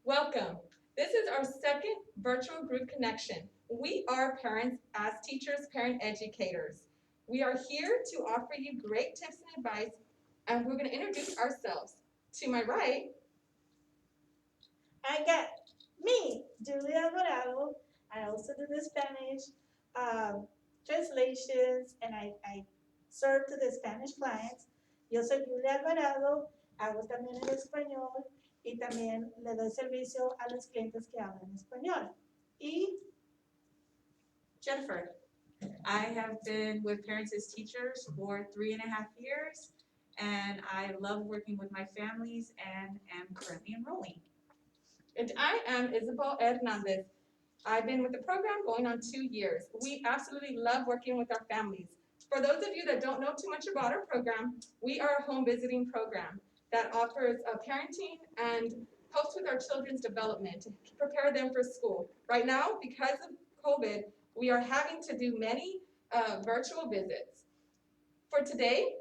Welcome. This is our second virtual group connection. We are parents as teachers, parent educators. We are here to offer you great tips and advice, and we're going to introduce ourselves. To my right, I got me, Julia Alvarado. I also do the Spanish translations and I serve to the Spanish clients. Yo soy Julia Alvarado, hago también el español y también le doy servicio a los clientes que hablan español. Y Jennifer. I have been with Parents as Teachers for 3.5 years, and I love working with my families and am currently enrolling. and I am Isabel Hernandez. I've been with the program going on 2 years. We absolutely love working with our families. For those of you that don't know too much about our program, we are a home visiting program that offers parenting and helps with our children's development to prepare them for school. Right now, because of COVID, we are having to do many virtual visits. For today,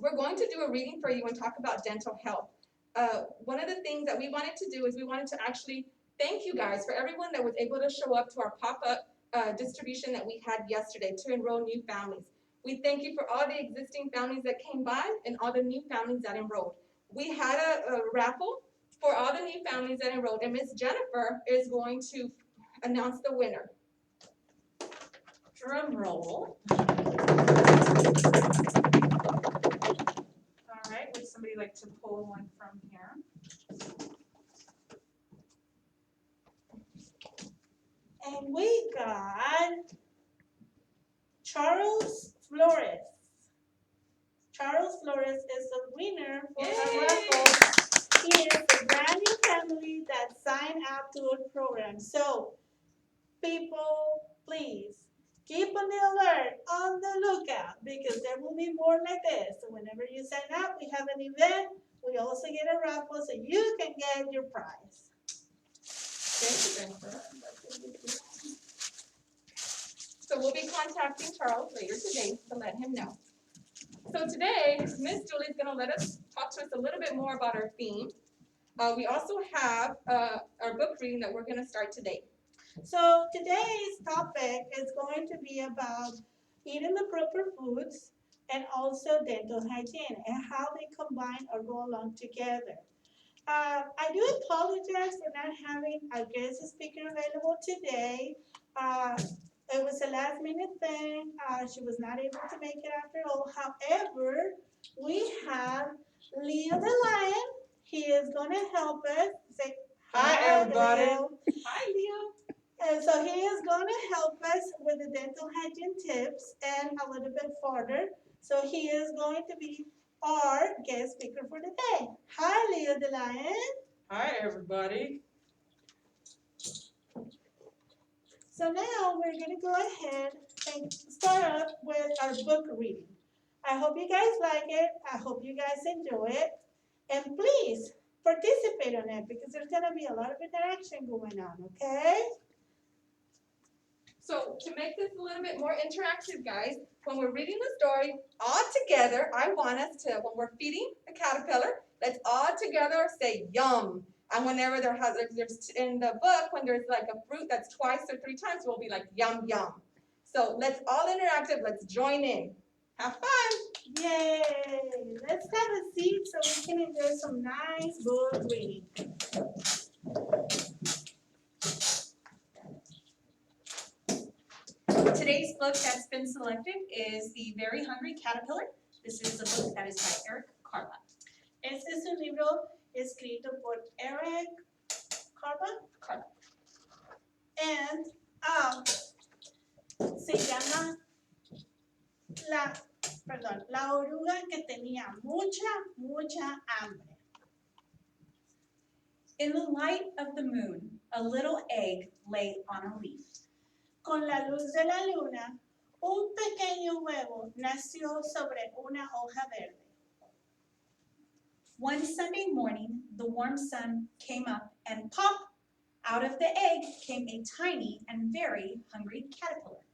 we're going to do a reading for you and talk about dental health. One of the things that we wanted to do is we wanted to actually thank you guys for everyone that was able to show up to our pop-up distribution that we had yesterday to enroll new families. We thank you for all the existing families that came by and all the new families that enrolled. We had a raffle for all the new families that enrolled, and Miss Jennifer is going to announce the winner. Drum roll. All right, would somebody like to pull one from here? and we got Charles Flores. Charles Flores is the winner for our raffle. He is a brand new family that signed up to our program. So, people, please keep on the alert, on the lookout, because there will be more like this. So, whenever you sign up, we have an event. We also get a raffle so you can get your prize. Thank you, Jennifer. So we'll be contacting Charles later today to let him know. So today, Miss Julie's going to let us talk to us a little bit more about our theme. We also have our book reading that we're going to start today. So today's topic is going to be about eating the proper foods and also dental hygiene and how they combine or go along together. I do apologize for not having a guest speaker available today. Uh, it was a last minute thing. She was not able to make it after all. However, we have Leo the Lion. He is going to help us. Say Hi, everybody. Leo. Hi, Leo. And so he is going to help us with the dental hygiene tips and a little bit further. So he is going to be our guest speaker for the day. Hi, Leo the Lion. Hi, everybody. So now we're going to go ahead and start up with our book reading. I hope you guys like it. I hope you guys enjoy it. And please participate on it because there's going to be a lot of interaction going on, okay? So to make this a little bit more interactive, guys, when we're reading the story all together, I want us to, when we're feeding a caterpillar, let's all together say yum. And whenever there's in the book, when there's like a fruit that's twice or 3 times, we'll be like yum yum. So let's all interactive. Let's join in. Have fun. Yay! Let's have a seat so we can enjoy some nice book reading. Today's book that's been selected is The Very Hungry Caterpillar. This is a book that is by Eric Carla. Este es un libro escrito por Eric Carla. And se llama la oruga que tenía mucha hambre. In the light of the moon, a little egg lay on a leaf. Con la luz de la luna, un pequeño huevo nació sobre una hoja verde. One Sunday morning, the warm sun came up and pop! Out of the egg came a tiny and very hungry caterpillar.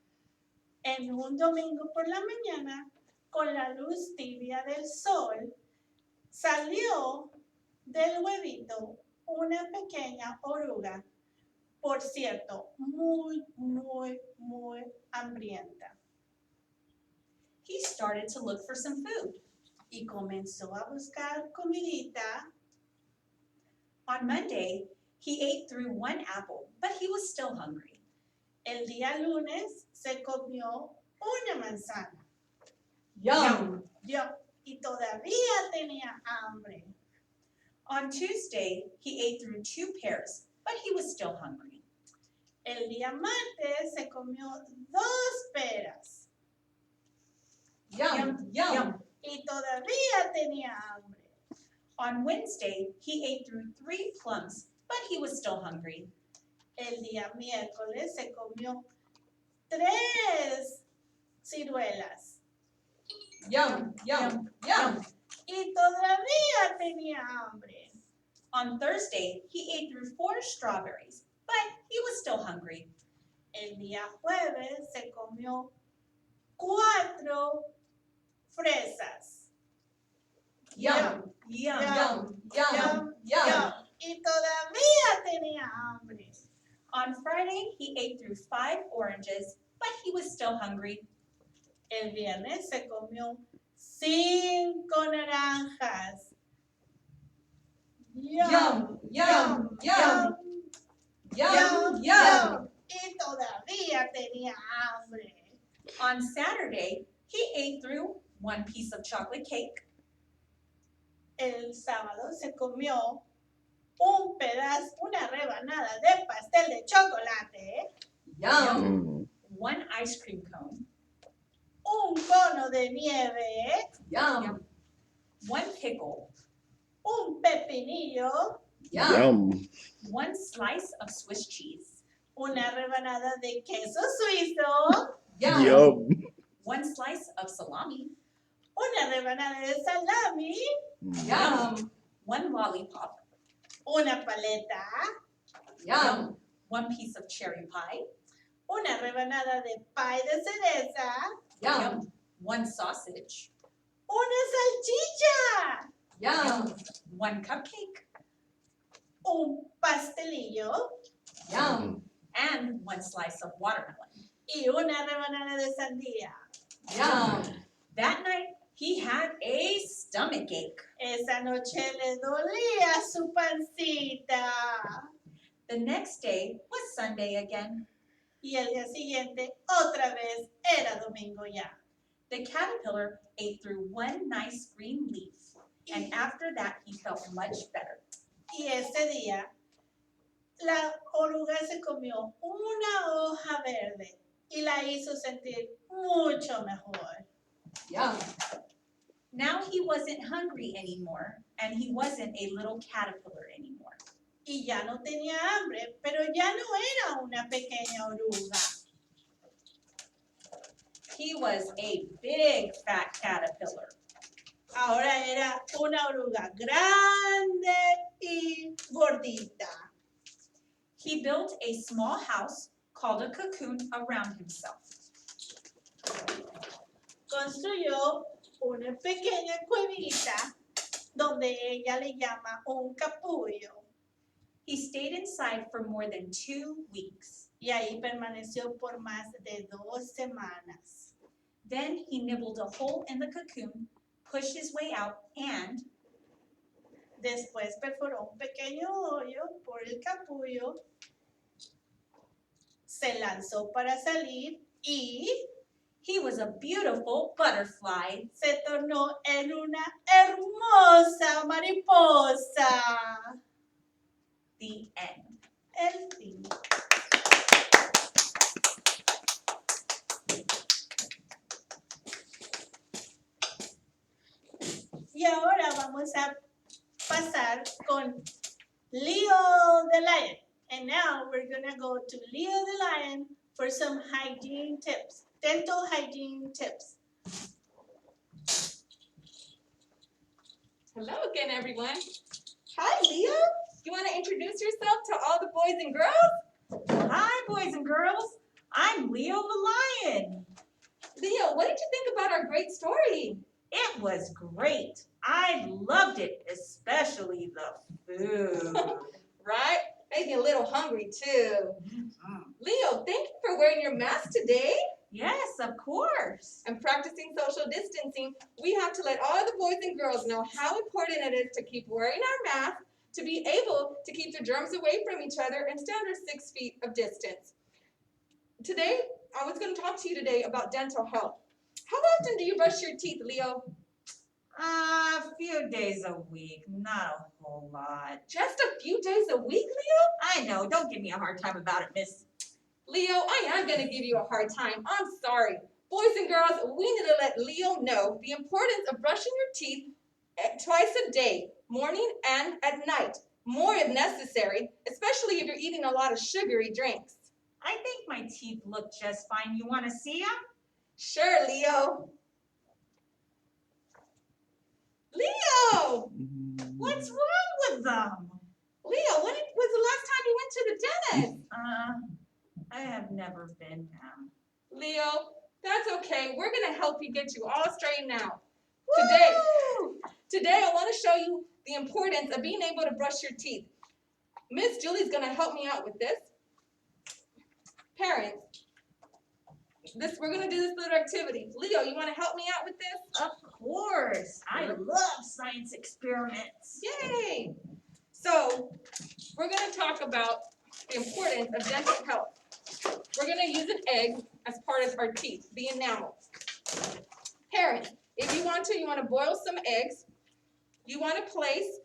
En un domingo por la mañana, con la luz tibia del sol, salió del huevito una pequeña oruga, por cierto, muy, muy, muy hambrienta. He started to look for some food. Y comenzó a buscar comidita. On Monday, he ate through one apple, but he was still hungry. El día lunes se comió una manzana. Yum. Y todavía tenía hambre. On Tuesday, he ate through 2 pears, but he was still hungry. El día martes se comió 2 peras. Yum. Yum. Y todavía tenía hambre. On Wednesday, he ate through 3 plums, but he was still hungry. El día miércoles se comió 3 ciruelas. Yum. Yum. Yum. Y todavía tenía hambre. On Thursday, he ate through 4 strawberries, but he was still hungry. El día jueves se comió 4 fresas. Yum. Yum. Yum. Yum. Y todavía tenía hambre. On Friday, he ate through 5 oranges, but he was still hungry. El viernes se comió 5 naranjas. Yum. Yum. Yum. Yum. Yum. Y todavía tenía hambre. On Saturday, he ate through 1 piece of chocolate cake. El sábado se comió un pedazo, una rebanada de pastel de chocolate, Yum. 1 ice cream cone, un cono de nieve, Yum. 1 pickle, un pepinillo, Yum. 1 slice of Swiss cheese, una rebanada de queso suizo, Yum. 1 slice of salami, una rebanada de salami, Yum. 1 lollipop, una paleta, Yum. 1 piece of cherry pie, una rebanada de pie de cereza, Yum. 1 sausage, una salchicha, Yum. 1 cupcake, un pastelillo Yum. and 1 slice of watermelon. y una rebanada de sandía. Yum. That night, he had a stomach ache. Esa noche le dolía su pancita. The next day was Sunday again. Y el día siguiente, otra vez, era domingo ya. The caterpillar ate through 1 nice green leaf, and after that, he felt much better. Y ese día, la oruga se comió una hoja verde y la hizo sentir mucho mejor. Yum. Now he wasn't hungry anymore, and he wasn't a little caterpillar anymore. Y ya no tenía hambre, pero ya no era una pequeña oruga. He was a big fat caterpillar. Ahora era una oruga grande y gordita. He built a small house called a cocoon around himself. Construyó una pequeña cuevita donde ella le llama un capullo. He stayed inside for more than 2 weeks. Y ahí permaneció por más de 2 semanas. Then he nibbled a hole in the cocoon, pushed his way out, and Después perforó un pequeño hoyo por el capullo, se lanzó para salir y he was a beautiful butterfly. se tornó en una hermosa mariposa. The end. El fin. Y ahora vamos a pasar con Leo the Lion. And now we're gonna go to Leo the Lion for some hygiene tips, dental hygiene tips. Hello again, everyone. Hi, Leo. You want to introduce yourself to all the boys and girls? Hi, boys and girls. I'm Leo the Lion. Leo, what did you think about our great story? It was great. I loved it, especially the food. right? Made me a little hungry too. Mhm. Leo, thank you for wearing your mask today Yes, of course. and practicing social distancing. We have to let all the boys and girls know how important it is to keep wearing our mask to be able to keep the germs away from each other and stay under 6 feet of distance. Today, I was going to talk to you today about dental health. How often do you brush your teeth, Leo? A few days a week, not a whole lot. Just a few days a week, Leo? I know, don't give me a hard time about it, miss. Leo, I am going to give you a hard time. I'm sorry. Boys and girls, we need to let Leo know the importance of brushing your teeth twice a day, morning and at night. More if necessary, especially if you're eating a lot of sugary drinks. I think my teeth look just fine. You want to see them? Sure, Leo. Leo! What's wrong with them? Leo, when was the last time you went to the dentist? I have never been, ma'am. Leo, that's okay. We're going to help you get you all straightened out. Today, I want to show you the importance of being able to brush your teeth. Miss Julie's going to help me out with this. Parents, we're going to do this little activity. Leo, you want to help me out with this? Of course. I love science experiments. Yay! So, we're going to talk about the importance of dental health. We're going to use an egg as part of our teeth, the enamel. Parents, if you want to boil some eggs. You want to place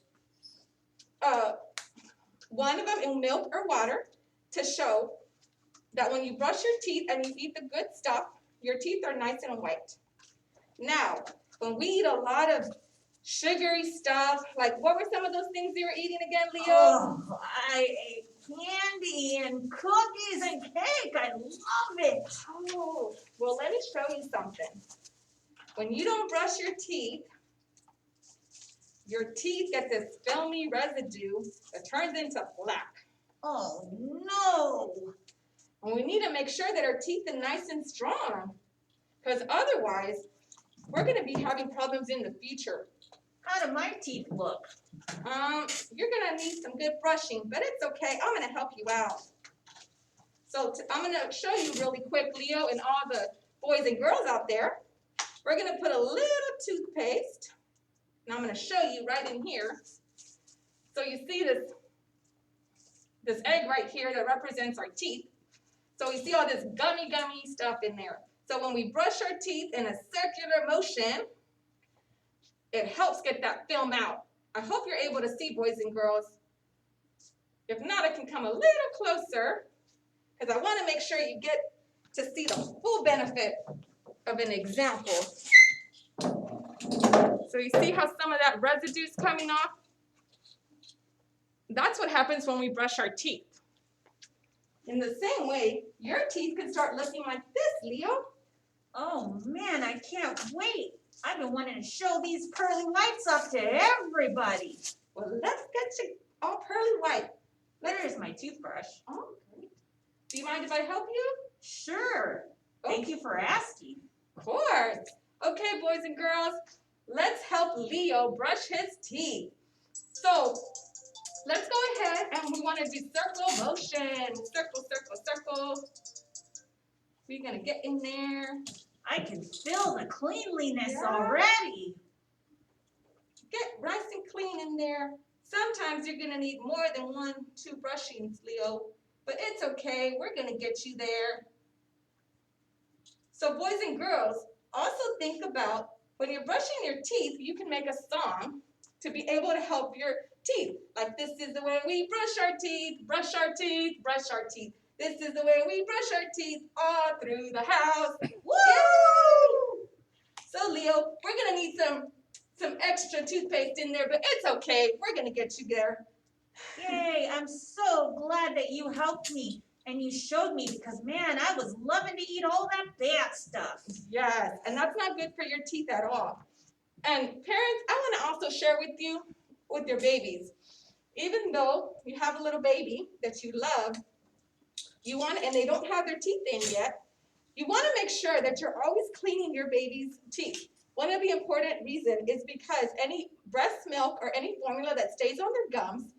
one of them in milk or water to show that when you brush your teeth and you eat the good stuff, your teeth are nice and white. Now, when we eat a lot of sugary stuff, like what were some of those things you were eating again, Leo? Oh, I ate candy and cookies and cake. I love it. Oh, well, let me show you something. When you don't brush your teeth get this filmy residue that turns into plaque. Oh, no. And we need to make sure that our teeth are nice and strong, because otherwise, we're going to be having problems in the future. How do my teeth look? You're going to need some good brushing, but it's okay. I'm going to help you out. So I'm going to show you really quick, Leo, and all the boys and girls out there. We're going to put a little toothpaste, and I'm going to show you right in here. So you see this egg right here that represents our teeth. So you see all this gummy stuff in there. So when we brush our teeth in a circular motion, it helps get that film out. I hope you're able to see, boys and girls. If not, I can come a little closer, because I want to make sure you get to see the full benefit of an example. So you see how some of that residue is coming off? That's what happens when we brush our teeth. In the same way, your teeth can start looking like this, Leo. Oh, man, I can't wait. I've been wanting to show these pearly whites up to everybody. Well, let's get you all pearly white. Where's my toothbrush? Oh, great. Do you mind if I help you? Sure. Thank you for asking. Of course. Okay, boys and girls, let's help Leo brush his teeth. So, let's go ahead and we want to do circle motion. Circle, circle, circle. We're going to get in there. I can feel the cleanliness Yeah. already. Get nice and clean in there. Sometimes you're going to need more than 1-2 brushings, Leo, but it's okay. We're going to get you there. So boys and girls, also think about when you're brushing your teeth, you can make a song to be able to help your teeth. Like, this is the way we brush our teeth, brush our teeth, brush our teeth. This is the way we brush our teeth all through the house. Woo! So Leo, we're going to need some extra toothpaste in there, but it's okay. We're going to get you there. Yay, I'm so glad that you helped me and you showed me because, man, I was loving to eat all that bad stuff. Yes, and that's not good for your teeth at all. And parents, I want to also share with you, with your babies, even though you have a little baby that you love, and they don't have their teeth in yet, you want to make sure that you're always cleaning your baby's teeth. One of the important reasons is because any breast milk or any formula that stays on their gums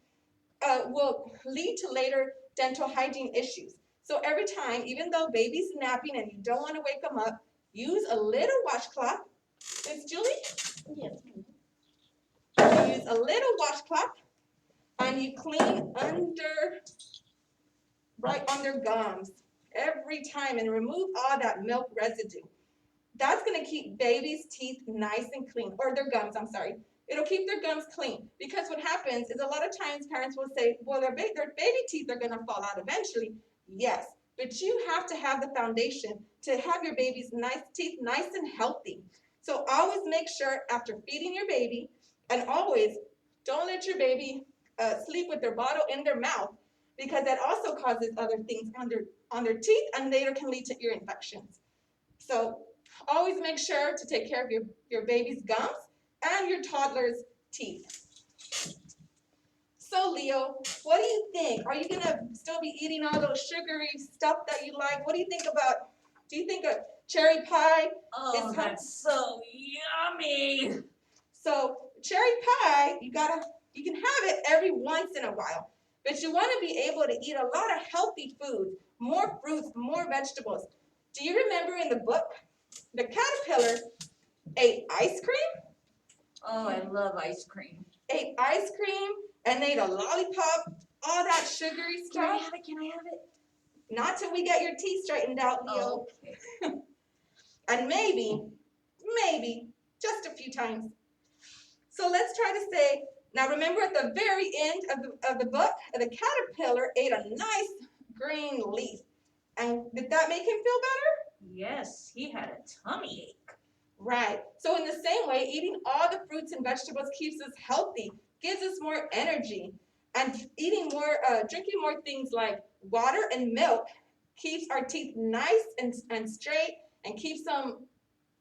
will lead to later dental hygiene issues. So every time, even though baby's napping and you don't want to wake them up, use a little washcloth. Miss Julie? Yes. You use a little washcloth and you clean right on their gums every time and remove all that milk residue. That's gonna keep baby's teeth nice and clean, or their gums, I'm sorry. It'll keep their gums clean because what happens is a lot of times parents will say, well, their baby teeth are gonna fall out eventually. Yes, but you have to have the foundation to have your baby's teeth nice and healthy. So always make sure after feeding your baby, and always don't let your baby sleep with their bottle in their mouth because that also causes other things on their teeth and later can lead to ear infections. So always make sure to take care of your baby's gums and your toddler's teeth. So Leo, what do you think? Are you gonna still be eating all those sugary stuff that you like? What do you think about, do you think a cherry pie? Oh, It's that's so yummy. So cherry pie, you can have it every once in a while, but you want to be able to eat a lot of healthy foods, more fruits, more vegetables. Do you remember in the book, the caterpillar ate ice cream, Oh, I love ice cream. and ate a lollipop, all that sugary Can I stuff? have it? Can I have it? Not till we get your teeth straightened out, Leo. Okay. And maybe, just a few times. So let's try to say, now remember at the very end of the book, the caterpillar ate a nice green leaf. And did that make him feel better? Yes, he had a tummy ache. Right. So in the same way, eating all the fruits and vegetables keeps us healthy, gives us more energy. And drinking more things like water and milk keeps our teeth nice and straight and keeps them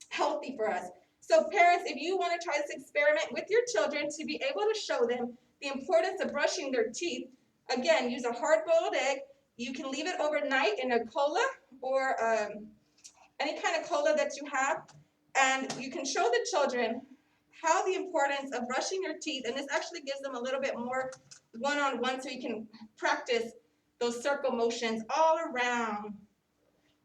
healthy for us. So parents, if you want to try this experiment with your children to be able to show them the importance of brushing their teeth, again, use a hard-boiled egg. You can leave it overnight in a cola or any kind of cola that you have, and you can show the children how the importance of brushing your teeth, and this actually gives them a little bit more one-on-one so you can practice those circle motions all around.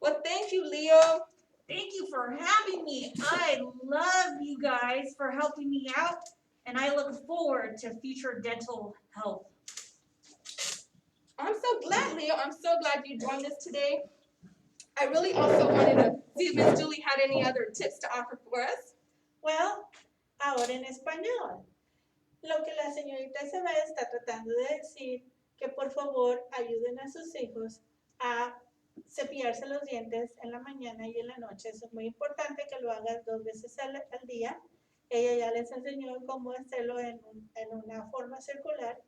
Well, thank you, Leo. Thank you for having me. I love you guys for helping me out, and I look forward to future dental health. I'm so glad, Leo. I'm so glad you joined us today. I really also wanted to see if Miss Julie had any other tips to offer for us. Well, ahora en español. Lo que la señorita Isabel está tratando de decir, que por favor ayuden a sus hijos a cepillarse los dientes en la mañana y en la noche. Eso es muy importante que lo hagan 2 veces al día. Ella ya les enseñó cómo hacerlo en una forma circular.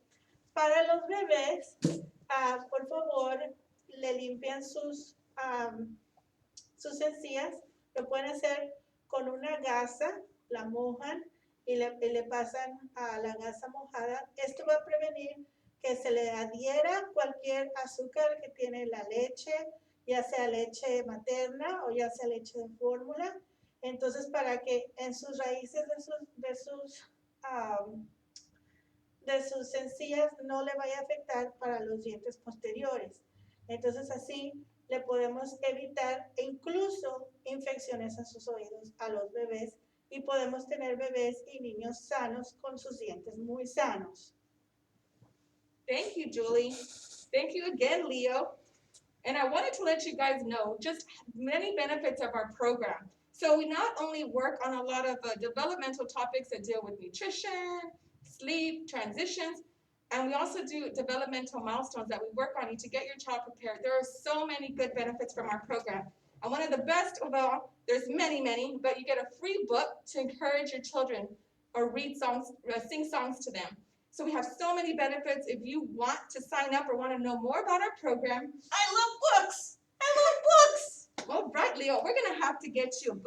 Para los bebés, por favor, le limpian sus encías. Lo pueden hacer con una gasa, la mojan y le pasan a la gasa mojada. Esto va a prevenir que se le adhiera cualquier azúcar que tiene la leche, ya sea leche materna o ya sea leche de fórmula. Entonces, para que en sus raíces de sus encías no le vaya a afectar para los dientes posteriores. Entonces, así le podemos evitar incluso infecciones en sus oídos a los bebés y podemos tener bebés y niños sanos con sus dientes muy sanos. Thank you, Julie. Thank you again, Leo. And I wanted to let you guys know just many benefits of our program. So we not only work on a lot of developmental topics that deal with nutrition, sleep, transitions, and we also do developmental milestones that we work on you to get your child prepared. There are so many good benefits from our program. And one of the best of all, there's many, but you get a free book to encourage your children or read songs, sing songs to them. So we have so many benefits. If you want to sign up or want to know more about our program, I love books. I love books. well, right, Leo, we're going to have to get you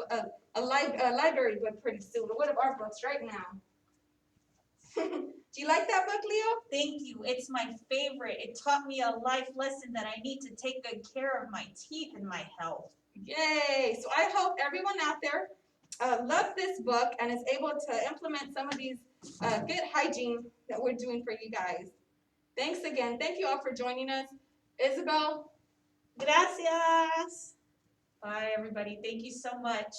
a library book pretty soon, one of our books right now. Do you like that book, Leo? Thank you. It's my favorite. It taught me a life lesson that I need to take good care of my teeth and my health. Yay! So I hope everyone out there loved this book and is able to implement some of these good hygiene that we're doing for you guys. Thanks again. Thank you all for joining us. Isabel, Gracias. Bye, everybody. Thank you so much.